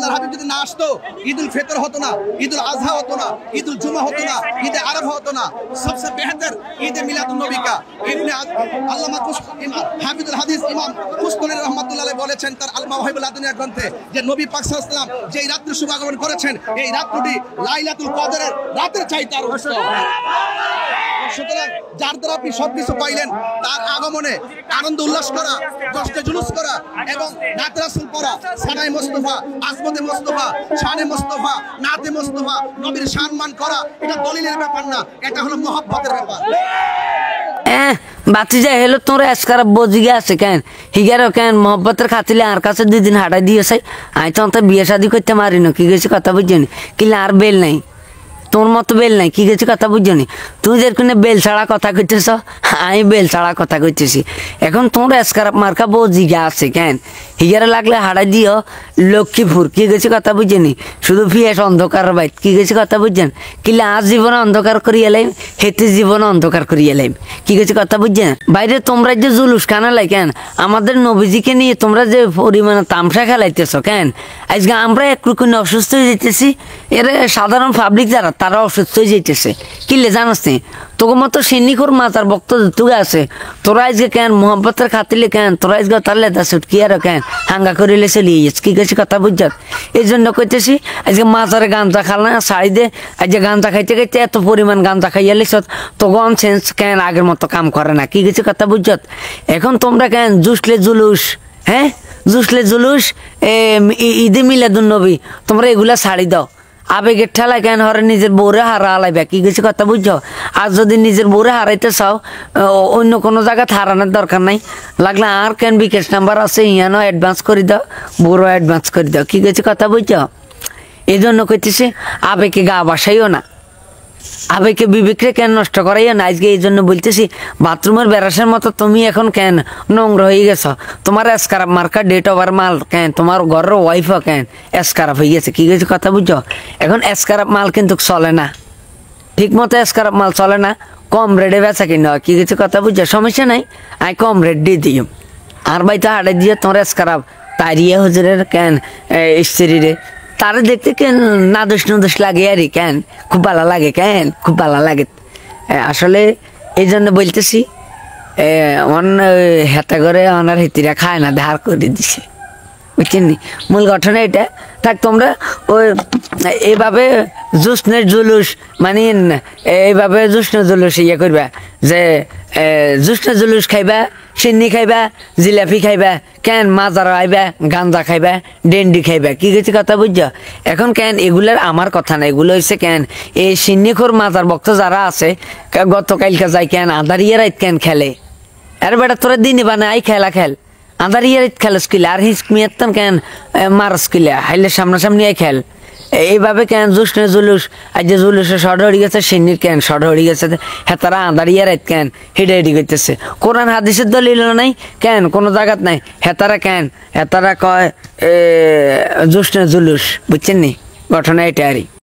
আল্লাহর হাবিব যদি না আসতো ঈদুল ফিতর হতো না, ঈদুল আজহা হতো না, ঈদুল জুমা হতো না, ঈদে আরাফা হতো না। সবচেয়ে বেহতর ঈদে মিলাদুন নবী কা ইবনে আল্লামা হাফিজুল হাদিস ইমাম কুশতুরি রাহমাতুল্লাহ আলাইহি বলেছেন তার আল মাওয়াহিবুল লাদুনিয়া গ্রন্থে যে নবী পাক সাল্লাল্লাহু আলাইহি ওয়াসাল্লাম যে রাত্রে শুভাগমন করেছেন এই রাত্রিটি লাইলাতুল কদরের রাতের চাইতে আরো উত্তম। সুতরাং যার দ্বারা আপনি সবকিছু পাইলেন তার আগমনে আনন্দ উল্লাস করা, জশ্নে জুলুস করা এবং নাত রাসূল পড়া, সানায়ে মুস্তাফা, আজমতে মুস্তাফা, শানে মুস্তাফা, নাতে মুস্তাফা, নবীর সম্মান করা এটা দলিলের ব্যাপার না, এটা হলো মহব্বতের ব্যাপার। বাতি যায় হলো তোর এসকার বজিগে আছে কেন হিগারো কেন মহব্বতের খাতিলে আর কাছে 2 দিন হাঁটাই দিয়েছে। আমি তো বিয়ে শাদি করতে মারি না, কি গেছে কথা বুঝছি কিলে আর বেল নাই, তোর মতো বেল নাই, কি গেছে কথা বুঝছো নি। তুই যেরকম বেল ছাড়া কথা কইতেছ, আমি বেল ছাড়া কথা কইতেছি। এখন তোর এসকার মার্কা বউ জিগা আছে কেন হিগারে লাগলে হাড়াই দিও লক্ষ্মীপুর, কি গেছে কথা বুঝছেন। শুধু ফিয়াস অন্ধকার বাইত, কি গেছে কথা বুঝছেন কিলে আজ জীবনে অন্ধকার করিয়ে এলাইম, হেতে জীবনে অন্ধকার করিয়ে এলাইম, কি গেছে কথা বুঝছেন। বাইরে তোমরা যে জুলুস কানালাই কেন আমাদের নবীজিকে নিয়ে তোমরা যে পরিমাণে তামসা খেলাইতেছ কেন। আজকে আমরা একটু অসুস্থ হয়ে যেতেছি, এর সাধারণ পাবলিক যারা তারা অসুস্থ হয়ে যেতেছে কিলে জানাস নি। তোর মতো সিন্নিখোর মাতার বক্ত তুগে আছে, তোরা আজকে কেন মোহাম্মতের খাতিলে কেন তোরা আজকে তার লেদা সুট কি আর কেন হাঙ্গা করিলে চলিয়ে যাচ্ছে, কি গেছে কথা বুঝছ। এই জন্য কইতেছি আজকে মাথারে গাঞ্জা খালা শাড়ি দে, আজকে গাঞ্জা খাইতে খাইতে এত পরিমাণ গাঞ্জা খাইয়া লিস তখন সেন্স কেন আগের মতো কাম করে না, কি গেছে কথা বুঝছ। এখন তোমরা কেন জুসলে জুলুস, হ্যাঁ জুসলে জুলুস ঈদে মিলাদুন নবী তোমরা এগুলা ছাড়ি দাও। আবেগের ঠেলা কেন হরে নিজের বউরে হারা হালাইবে, কি কিছু কথা বুঝছো। আর যদি নিজের বউরে হারাইতে চাও অন্য কোনো জায়গায় হারানোর দরকার নাই, লাগলে আর কেন বিকাশ নাম্বার আছে ইয়ানো অ্যাডভান্স করে দাও, বউরও অ্যাডভান্স করে দাও, কি কিছু কথা বুঝছো। এই জন্য কইতেছে আবেগে গা বাসাইও না, আবেগে বিবেকরে কেন নষ্ট করাইও না। আজকে এই জন্য বলতেছি বাথরুমের বেরাসের মতো তুমি এখন কেন নোংরা হয়ে গেছো, তোমার এসকারাপ মার্কা ডেট ওভার মাল কেন, তোমার ঘরের ওয়াইফও কেন এসকারাপ হয়ে গেছে, কি গেছে কথা বুঝছো। এখন এসকারাপ মাল কিন্তু চলে না, ঠিক মতো এসকারাপ মাল চলে না, কম রেটে বেচা কিনা হয়, কি গেছে কথা বুঝছো। সমস্যা নাই আমি কম রেট দিয়ে দিও, আর ভাই তো হাড়ে দিয়ে তোমার এসকারাপ তারিয়া হুজুরের কেন স্ত্রীরে তারা দেখতে কেন নাদোষ নদোষ লাগে আর কেন খুব ভালো লাগে, কেন খুব ভালো লাগে। আসলে এই জন্য বলতেছি হেতা করে ওনার হেতিরা খায় না, ধার করে দিছে বুঝছেন। মূল ঘটনা এটা থাক। তোমরা ওই এইভাবে জুসনের জুলুস মানে এইভাবে জুসনের জুলুস ইয়ে করবা যে জুসনের জুলুস খাইবা, সিন্নি খাইবা, জিলাপি খাইবা, কেন মাজার আইবা, গাঞ্জা খাইবা, ডেন্ডি খাইবা, কি কিছু কথা বুঝছো। এখন কেন এগুলার আমার কথা না, এগুলো হচ্ছে কেন এই সিন্নিখোর মাজার ভক্ত যারা আছে গতকালকে যাই কেন আধারিয়া রাত কেন খেলে, আর বেটা তোরা দিনে বানা আই খেলা খেল আধারিয়া রাত খেলস কিলে আর হিস মিয়াত্তান কেন মারস কিলে হাইলে সামনাসামনি আই খেল। এইভাবে কেন জুসনে জুলুস আজ যে জুলুসে শর্ট হয়ে গেছে, সিন্নির কেন শর্ট হয়ে গেছে, হেতারা আঁধারিয়া রাত কেন হেডে হেডি করতেছে। কোরআন হাদিসের দলিল নাই কেন কোনো জায়গাত নাই, হেতারা কেন হেতারা কয় জুসনে জুলুস বুঝছেন নি, ঘটনা এটা আরই।